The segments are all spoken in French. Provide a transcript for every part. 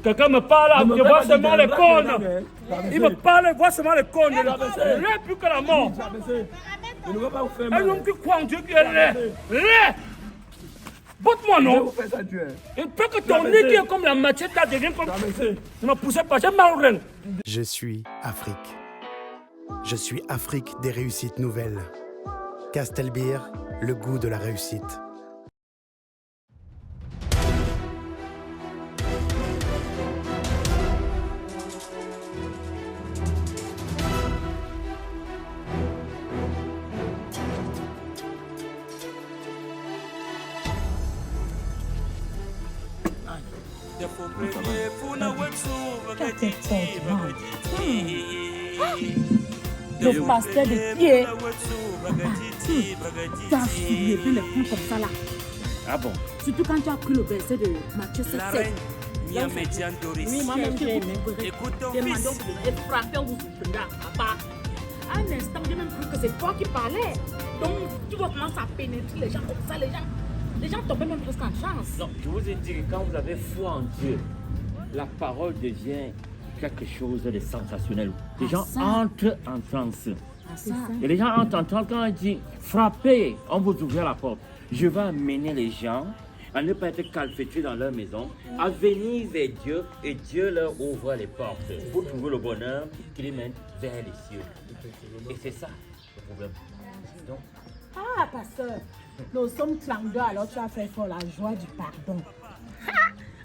Quelqu'un me parle, je vois seulement les cônes. Il me parle, je vois seulement les cônes. Rien plus que la mort. Je ne veux pas vous faire Un mal. homme qui croit en Dieu qui est laid. Laid. Botte-moi, Je vais non. vous faire ça, Dieu. Il peut que ton nez qui est comme la machette devient comme... Ne me poussez pas, j'ai mal au rein. Je suis Afrique. Je suis Afrique des réussites nouvelles. Castelbeer, le goût de la réussite. Le pasteur de pied. Tu as soulevé les points comme ça là. Ah bon? Surtout quand tu as pris le verset de Matthieu 7. Oui, moi-même j'ai aimé. Écoute ton Demandons fils. et frappez vous soutenez papa. À un instant, j'ai même cru que c'est toi qui parlais. Donc, tu vois comment ça pénètre les gens comme ça, les gens tombaient même presque en chance. Non, je vous ai dit que quand vous avez foi en Dieu, la parole devient quelque chose de sensationnel. Les gens ça. entrent en transe. C'est ça. Et les gens entrent en transe quand on dit frappez, on vous ouvre la porte. Je vais amener les gens à ne pas être calfétrés dans leur maison, à venir vers Dieu et Dieu leur ouvre les portes pour trouver le bonheur qui les mène vers les cieux. Et c'est ça le problème. Donc, Ah, pasteur, nous sommes 32, alors tu as fait fort la joie du pardon.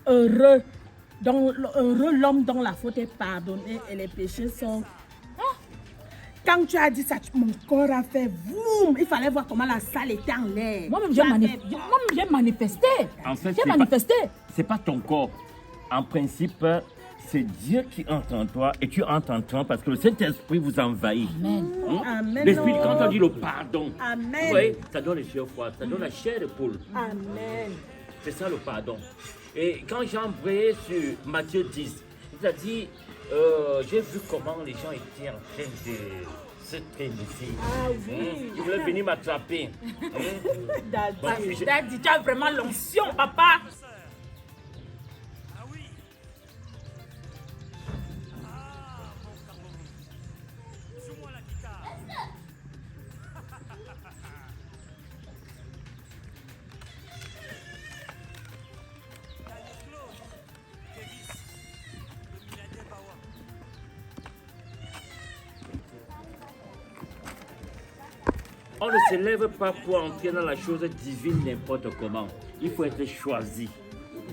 Heureux, heureux l'homme dont la faute est pardonnée et les péchés sont... Quand tu as dit ça, mon corps a fait boum. Il fallait voir comment la salle était en l'air. Moi-même, j'ai manifesté. en fait, J'ai manifesté. C'est pas ton corps. En principe, c'est Dieu qui entre en toi et tu entres en toi parce que le Saint-Esprit vous envahit. Amen. Hein? L'Esprit, quand on dit le pardon, Amen. vous voyez, ça donne les chairs froides, ça donne la chair de poule. Amen. C'est ça le pardon. Et quand j'ai embrayé sur Matthieu 10, il a dit, j'ai vu comment les gens étaient en train de se traîner ici. Ah oui. Ils voulaient venir m'attraper. Daddy, tu as vraiment l'onction, papa. On ne se lève pas pour entrer dans la chose divine n'importe comment. Il faut être choisi.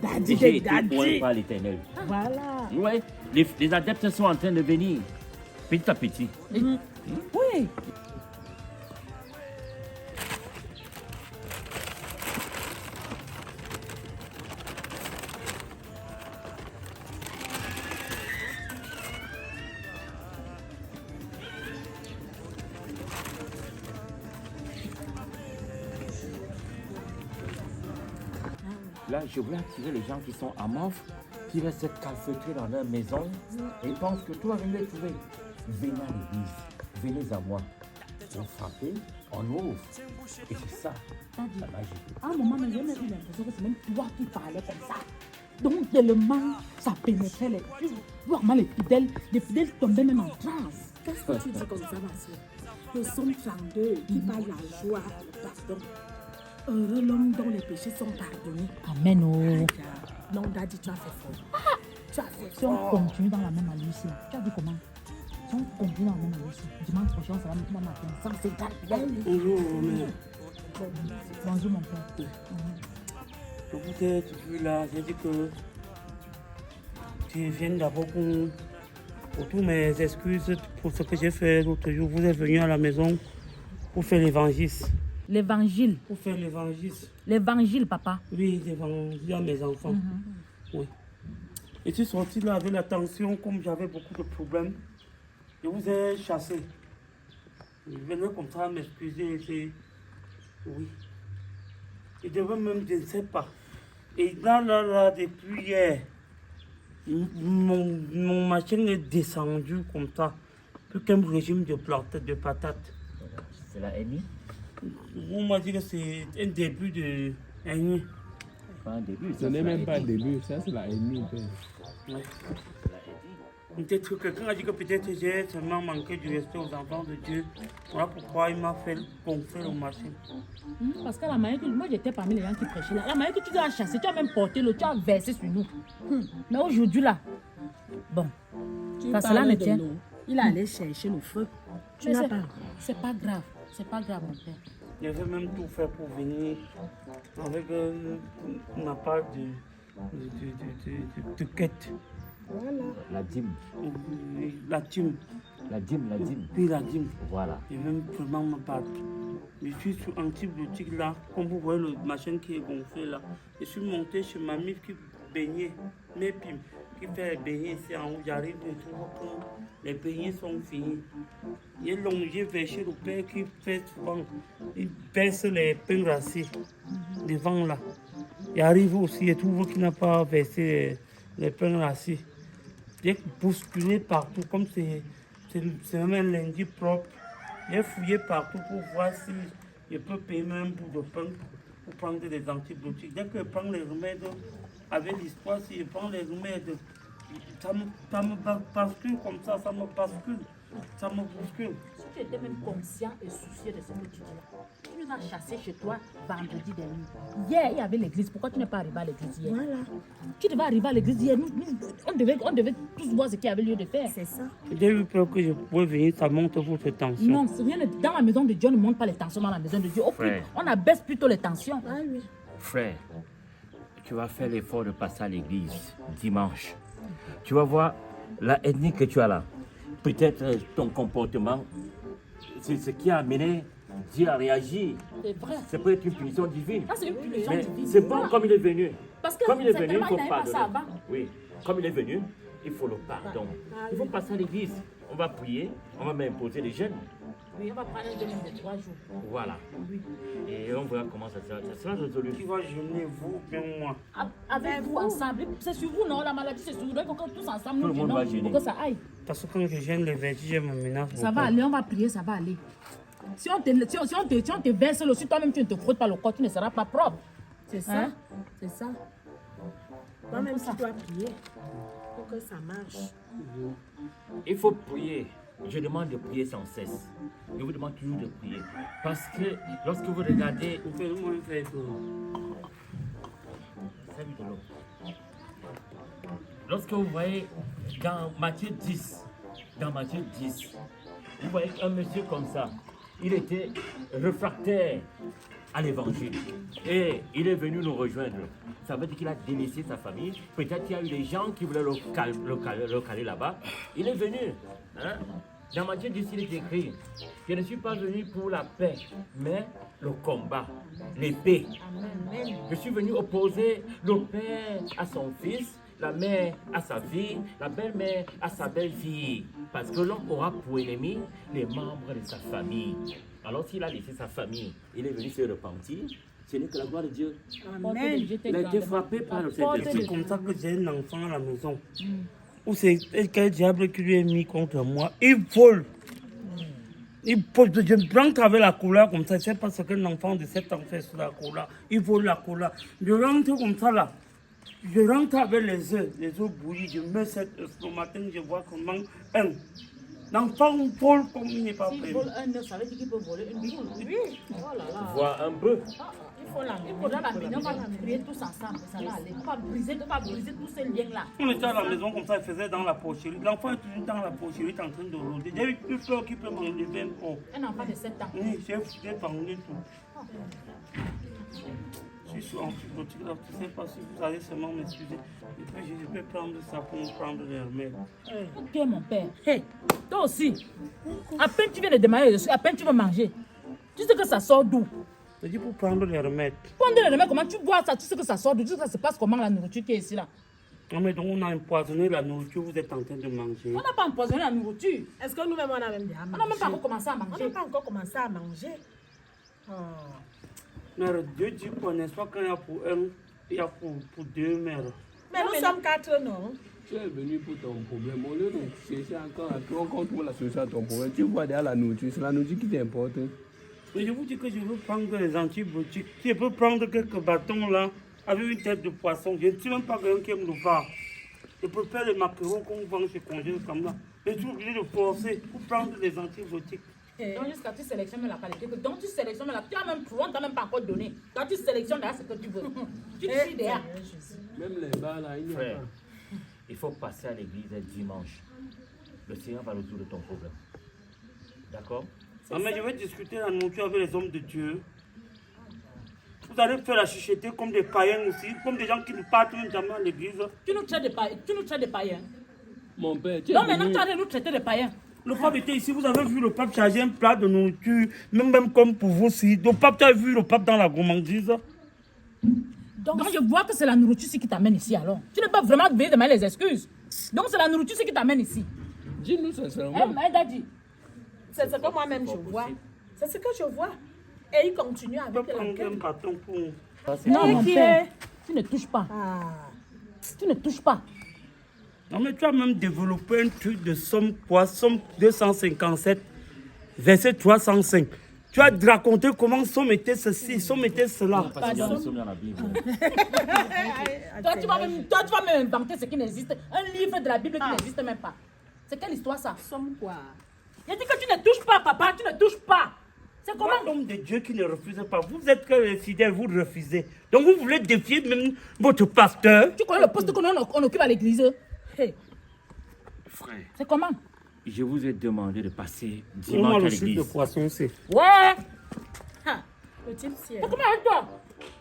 Daddy, J'ai été daddy. oint par l'Éternel. Voilà. Ouais, les adeptes sont en train de venir, petit à petit. Oui. Là, je voulais attirer les gens qui sont amorphes, qui restent se calfeutrer dans leur maison et pensent que tout va venir les trouver. Venez à l'église, venez à moi. On frappe, on ouvre. Et c'est ça, la magie. À un moment, j'ai même eu l'impression que c'est même toi qui parlais comme ça. Donc, tellement, ça pénétrait les plus. Vraiment, les fidèles tombaient même en transe. Qu'est-ce que tu dis comme ça, ma soeur? Nous sommes 32 qui parlent la joie, le pardon. Heureux l'homme dont les péchés sont pardonnés. Amen. Oh. Non, Daddy, tu as fait fort. Tu as fait Si on fort. continue dans la même allure ici, tu as vu comment? Si on continue dans la même allure ici, dimanche prochain, ça va maintenant matin. Ça, c'est tard. Bonjour, mais Bonjour, mon père. je vous ai vu là, j'ai dit que tu viennes d'abord pour toutes mes excuses pour ce que j'ai fait l'autre jour. Vous êtes venu à la maison pour faire l'évangile. L'évangile. Pour faire l'évangile. L'évangile, papa. Oui, l'évangile à mes enfants. Oui. Et je suis sorti là avec la tension, comme j'avais beaucoup de problèmes. Je vous ai chassé. Je venais comme ça m'excuser. Oui. Je devais même, je ne sais pas. Et là, depuis hier, mon machine est descendu comme ça. Plus qu'un régime de patates. C'est la NI. On m'a dit que c'est un début de haine. pas un début. Ce n'est même pas le début, ça c'est la ennemie. Ouais. Peut-être que quelqu'un a dit que peut-être j'ai seulement manqué du respect aux enfants de Dieu. Voilà pourquoi il m'a fait gonfler le marché. Parce que la manière que moi j'étais parmi les gens qui prêchaient là, la manière que tu as chassé, tu as même porté l'eau, tu as versé sur nous. Mais aujourd'hui là, bon, ça cela me tient. Il est allé chercher le feu. Tu Mais n'as pas. c'est pas grave, c'est pas grave mon père. Je vais même tout faire pour venir avec ma part de quête. Voilà. La dîme. La dîme. La dîme, la dîme. Puis la dîme. Voilà. Je vais vraiment me battre. Je suis sur antibiotique là, comme vous voyez le machin qui est gonflé là. Je suis monté chez ma mif qui baignait, mes pimes, qui fait les beignets ici en haut. J'arrive et trouve que les beignets sont finis. J'ai longé vers chez le père qui fait souvent, il baisse les pains racés devant là. J'arrive aussi et trouve qu'il n'a pas versé les pains racés. J'ai bousculé partout, comme c'est même un lundi propre. J'ai fouillé partout pour voir si je peux payer même un bout de pain pour prendre des antibiotiques. Dès que je prends les remèdes, avec l'histoire, si je prends les remèdes, ça me bascule comme ça me bascule, ça me bouscule. Si tu étais même conscient et soucieux de ce que tu dis là, tu nous as chassé chez toi vendredi dernier. Hier, il y avait l'église. Pourquoi tu n'es pas arrivé à l'église hier? Voilà. Tu devais arriver à l'église hier. On devait tous voir ce qu'il y avait lieu de faire. C'est ça. J'ai eu peur que je pouvais venir, ça monte votre tension. Non, dans la maison de Dieu, on ne monte pas les tensions dans la maison de Dieu. Au plus, Frère. on abaisse plutôt les tensions. Ah oui. Frère, tu vas faire l'effort de passer à l'église dimanche. Tu vas voir la ethnie que tu as là. Peut-être ton comportement, c'est ce qui a amené Dieu à réagir. C'est vrai. C'est peut-être une punition divine. Ça, c'est une punition Mais divine. c'est bon Voilà. comme il est venu. Parce que Comme il est venu, il certainement, faut il n'avait pas ça pardonner. avant. Oui, comme il est venu, il faut le pardon. Il faut passer à l'église. On va prier, on va même imposer les jeûnes. Oui, on va prendre un jeûne de 3 jours. Voilà. Et on verra comment ça sera résolu. Qui va jeûner, vous, bien moi. Avec vous ensemble. C'est sur vous, non? La maladie, c'est sur vous. Donc, quand tous ensemble, Tout le nous monde va jeûnons jeûner. pour que ça aille. Parce que quand je gêne les vertiges, je me menace Ça beaucoup. va aller, on va prier, ça va aller. Si on te verse l'eau, si toi-même tu ne te frottes pas le corps, tu ne seras pas propre. C'est ça. Hein? C'est ça. Toi-même, tu dois prier pour que ça marche. Il faut prier. Je demande de prier sans cesse. Je vous demande toujours de prier. Parce que lorsque vous regardez... Fais-moi un verre d'eau. Servez de l'eau. Lorsque vous voyez dans Matthieu 10, vous voyez un monsieur comme ça, il était réfractaire à l'évangile. Et il est venu nous rejoindre. Ça veut dire qu'il a délaissé sa famille. Peut-être qu'il y a eu des gens qui voulaient le caler là-bas. Il est venu. Hein? Dans Matthieu 10, il est écrit, je ne suis pas venu pour la paix, mais le combat, l'épée. Je suis venu opposer le père à son fils, la mère à sa fille, la belle-mère à sa belle-fille. Parce que l'homme aura pour ennemi les membres de sa famille. Alors s'il a laissé sa famille, il est venu se repentir, ce n'est que la gloire de Dieu. Amen. Il a été frappé par le Saint-Esprit. C'est comme ça que j'ai un enfant à la maison. Ou c'est quel diable qui lui est mis contre moi. Il vole. Il vole. Je me prends avec la couleur comme ça. C'est parce qu'un enfant de 7 ans fait sur la couleur. Il vole la couleur. Je rentre comme ça là. Je rentre avec les œufs bouillis. Je mets cette œuf. Le matin, je vois comment l'enfant vole comme il n'est pas S'il prêt. vole un œuf, ça veut dire qu'il peut voler une poule. Oui. Oh là là. Voir un peu. Il faudra l'amener, on va prier tous ensemble. Ça va aller. On va briser tous ces liens-là. On était à la maison comme ça, il faisait dans la pocherie. L'enfant est toujours dans la pocherie, il est en train de rôder. J'ai eu plus peur qu'il peut m'enlever un peu. Un enfant de 7 ans. Oui, j'ai vendu tout. Je suis sur antibiotique là, tu ne sais pas si vous allez seulement m'excuser. Et puis je vais prendre ça pour me prendre les remèdes. Ok, mon père. Hey, toi aussi. À peine tu viens de démarrer, à peine tu vas manger. Tu sais que ça sort d'où? Je dis pour prendre les remèdes. Prendre les remèdes, comment tu bois ça? Tu sais que ça sort d'où? Tu sais que ça se passe comment la nourriture qui est ici là? Non mais donc on a empoisonné la nourriture, vous êtes en train de manger. On n'a pas empoisonné la nourriture. Est-ce que nous-mêmes, on a même déjà On n'a mangé? même pas encore commencé à On manger. n'a pas encore commencé à manger. Oh. Mère, Dieu dit quoi, n'est-ce pas, quand il y a pour un, il y a pour deux mères. Mais nous sommes 4, non? Tu es venu pour ton problème. Au lieu de chercher encore à toi, qu'on trouve la solution à ton problème, tu vois derrière la nourriture. C'est la nourriture qui t'importe. Mais je vous dis que je veux prendre les antibiotiques. Si je peux prendre quelques bâtons là, avec une tête de poisson. Je ne suis même pas quelqu'un qui aime le bar. Je préfère les macarons qu'on vend chez Congé comme là. Mais tu es obligé de forcer pour prendre des antibiotiques. Donc jusqu'à tu sélectionnes la qualité. Donc tu sélectionnes la tu as même on t'a même pas encore donné. Quand tu sélectionnes là ce que tu veux. Tu te suis derrière. Même les bars là, il n'y a Frère, pas. il faut passer à l'église un dimanche. Le Seigneur va résoudre ton problème. D'accord? Non, mais je vais discuter la nourriture avec les hommes de Dieu. Vous allez faire la chuchoter comme des païens aussi, comme des gens qui ne partent même jamais à l'église. Tu nous traites de païens. Mon père, tu es Non, maintenant venu- tu as de nous traiter de païens. Le pape était ici, vous avez vu le pape charger un plat de nourriture, même comme pour vous aussi. Le pape, tu as vu le pape dans la gourmandise. Donc je vois que c'est la nourriture qui t'amène ici alors. Tu n'es pas vraiment venir demander les excuses. Donc c'est la nourriture qui t'amène ici. Dis-nous sincèrement. Elle a dit. C'est ce que moi-même je vois. C'est ce que je vois. Et il continue Tu peux avec la prendre un gueule. bâton pour... Non, mon qui père, est- tu ne touches pas. Ah. Tu ne touches pas. Non, mais tu as même développé un truc de Somme 257, verset 305. Tu as raconté comment Somme était ceci, Somme était cela. Parce qu'il y a des sommes dans la Bible. Toi, tu vas même inventer ce qui n'existe. Un livre de la Bible qui n'existe même pas. C'est quelle histoire ça? Somme quoi? J'ai dit que tu ne touches pas, papa. Tu ne touches pas. C'est comment? Comment l'homme de Dieu qui ne refuse pas? Vous êtes que les fidèles, vous refusez. Donc vous voulez défier même votre pasteur. Tu connais le poste qu'on occupe à l'église? Hey, Frère, c'est comment? je vous ai demandé de passer Comment dimanche à le chiffre de l'église. poisson c'est? Ouais. Le type si. C'est comment avec toi?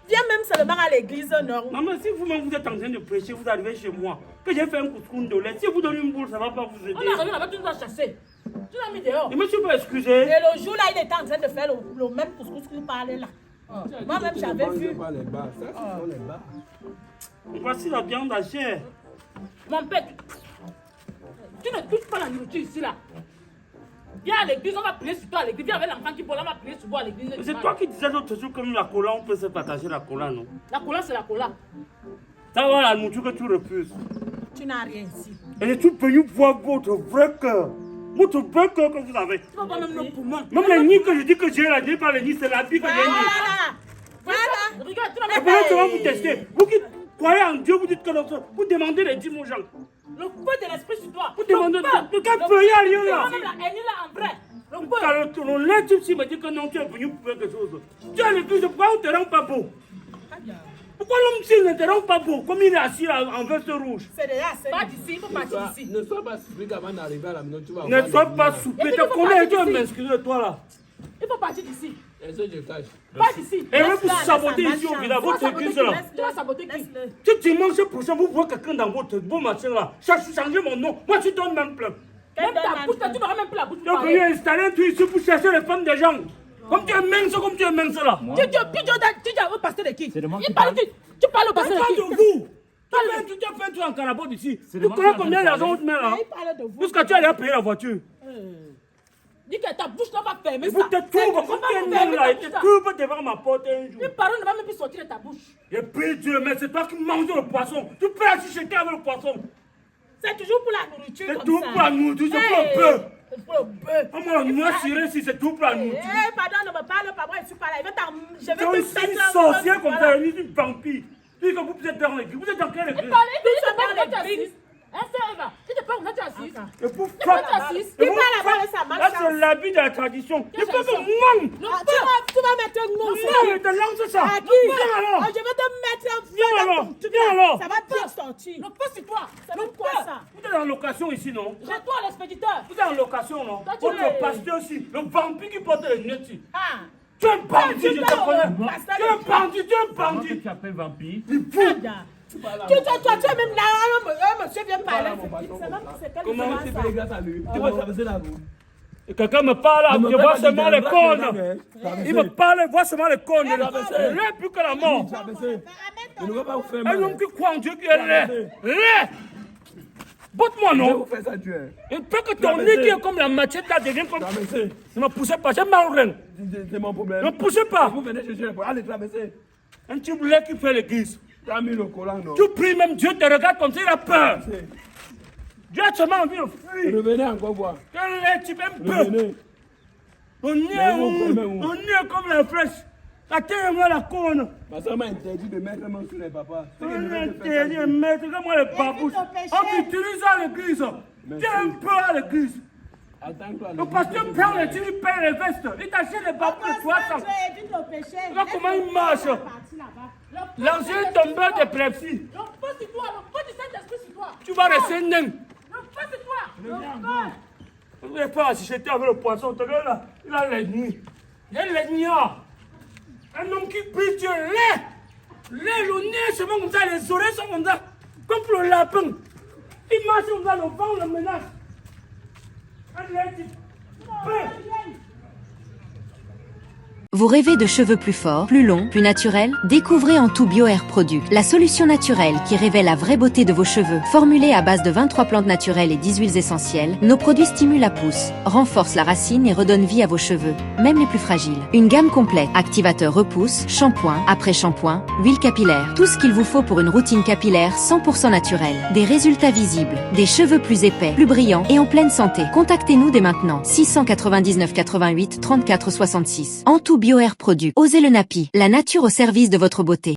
Viens même seulement à l'église, non? Non, mais si vous-même vous êtes en train de prêcher, vous arrivez chez moi, que j'ai fait un couscous de lait, si vous donnez une boule, ça ne va pas vous aider. On est arrivé là-bas, tu nous as chassés. Tu l'as mis dehors. Je me suis pas excusé. Et le jour là, il était en train de faire le même couscous qu'il parlait là. Moi-même, j'avais vu. Pas les bars. Ça, ce sont les bars. Voici la viande hachée. Mon père, tu ne touches pas la nourriture ici là. Viens à l'église, on va prier sur toi à l'église. Viens avec l'enfant qui parle, on va prier sur toi à l'église. C'est toi qui disais l'autre jour comme la cola, on peut se partager la cola, non? La cola, c'est la cola. Ça va la nourriture que tu refuses. Tu n'as rien ici. Et je suis venu voir votre vrai cœur. Votre vrai cœur que vous avez. Tu vas voir même nos poumons. Même les nids que je dis que j'ai là, je n'ai pas les nids, c'est la vie que j'ai nids. Voilà. Voilà. Regarde, tu n'as Et même pendant pas. ce temps, vous testez. Vous qui croyez en Dieu, vous dites que vous demandez les dîmes aux gens. Le feu de l'esprit sur toi. Vous demandez Le feu. de quel feu il y a rien là? Même la haine là en vrai. Le feu. Car ton lait, tu me dis que non, tu es venu pour quelque chose. Tu es l'église, pourquoi on ne te rend pas beau? Pourquoi l'homme s'il ne te rend pas beau, comme il est assis là, en veste rouge? C'est déjà assez. Pas d'ici, il faut partir d'ici. Ne sois pas surpris avant d'arriver à la maison. Tu vas Ne sois pas soupé, Et tu te ne peux connais, pas tu vas ici. m'inscrire toi là. Il faut partir d'ici. Et ça, je cache. Pas d'ici. Et même pour Laisse-la, saboter laisse-la, ici au laisse-la. village, Tu vas votre saboter église qui? là. Tu vas saboter qui? Laisse-le. Si dimanche prochain, vous voyez quelqu'un dans votre beau machin là, changez mon nom, moi je donne même plein. Même ta bouche, tu n'auras même plus la bouche Tu pour es venu parler. installer un truc ici pour chercher les femmes des gens. Comme tu es mince, comme tu es mince là. Tu dis au pasteur de qui? C'est de moi Il qui parle, parle. tu parles au Je pasteur parle de de qui? vous. Tu as fait un truc en carabot ici. C'est de Vous moi connaissez qui est en combien train de d'argent on te met là? Il parle de vous. Jusqu'à tu allais payer la voiture. Dis que ta bouche là va fermer Et ça. vous te trouvez, comme tu es mince là, et tu te trouves devant ma porte un jour. Une parole ne va même plus sortir de ta bouche. Et puis Dieu, mais c'est toi qui manges le poisson. Tu peux acheter avec le poisson. C'est toujours pour la nourriture. C'est comme tout ça. pour la nourriture, c'est pour le bœuf. C'est pour le bœuf. Ah, moi, sirène, si c'est tout pour la nourriture. Eh, pardon, ne me parle pas, moi je suis pas là. Je vais C'est te aussi une mettre un sorcière feu, comme voilà. ça, une vampire. Dis que vous êtes dans l'église. Vous êtes dans quelle église? Parlez, Tout tu se te parles parle quand tu es d'église. assise. Hein, c'est Eva. Tu te parles quand tu es assise. Et pour Tu parles quand tu es assise. Et Il vous parle faites- avec sa Là, malchance. c'est l'habit de la tradition. Il faut que tradition? moi, Ah, tu vas mettre un mot sur je te lance ça. À qui? Viens alors. Ah, je vais te mettre un feu Viens dans alors. ton truc Viens là. alors. Ça va te sortir. Le feu sur toi. Ça Le veut quoi feu. ça? Vous êtes en location ici, non? C'est toi l'expéditeur. Vous êtes en location, non? Toi, tu Votre es- pasteur aussi, le vampire qui porte les lunettes ici. Ah. Tu es un bandit, je te connais. Pasteur Tu es un de- bandit, tu es un Comment que bandit. tu appelles vampire? Tu es même là, un monsieur vient parler. C'est quel Comment moment tu ça? payes grâce à lui? Tu vas traverser la route. Et quelqu'un me parle, Ne me je fais vois pas seulement dire les que cornes. traverser. Il me parle, je vois seulement les cornes. Traverser. Laid plus que la mort. Traverser. Je ne vais pas vous faire Un homme mal. qui croit en Dieu qui est laid. Laid. Botte-moi, Je vais non? vous faire ça, Dieu. Et peut que ton nez qui est comme la machette là devienne comme... Traverser. Ne me poussez pas, j'ai mal au rein. C'est mon problème. Ne me poussez pas. Vous venez chercher les points. Allez, traverser. Un type laid qui fait l'église. Tu as mis le collant, non? Tu pries même, Dieu te regarde comme ça, il a peur. Dieu a seulement envie de fuir. Revenez encore voir. Quel laid, tu fais peur. Revenez. Ton nez est comme la flèche. Attends-moi la conne. Ma soeur m'a interdit de mettre main sur les papas. On interdit de mettre moi les babouches. On utilise ça à l'église. Tiens un peu à l'église. Attends-toi. Le pasteur prend les tubes, il paye les vestes. Il t'achète les babouches de 300. Là, comment il marche? L'ancien tombeur d'épilepsie. Tu vas rester nain. Je ne vais pas si j'étais avec le poisson. Là, il a les nuits. Il a les nuits. Un homme qui prie Dieu, lait, le nez, c'est comme ça, les oreilles sont comme ça, comme pour le lapin. Il marche comme ça, le vent le menace. Un lait dit, Vous rêvez de cheveux plus forts, plus longs, plus naturels? Découvrez Antou BioAir Product, la solution naturelle qui révèle la vraie beauté de vos cheveux. Formulée à base de 23 plantes naturelles et 10 huiles essentielles, nos produits stimulent la pousse, renforcent la racine et redonnent vie à vos cheveux, même les plus fragiles. Une gamme complète, activateur repousse, shampoing, après-shampoing, huile capillaire, tout ce qu'il vous faut pour une routine capillaire 100% naturelle. Des résultats visibles, des cheveux plus épais, plus brillants et en pleine santé. Contactez-nous dès maintenant. 699 88 34 66. Antou BioAir Product. Osez le Napi, la nature au service de votre beauté.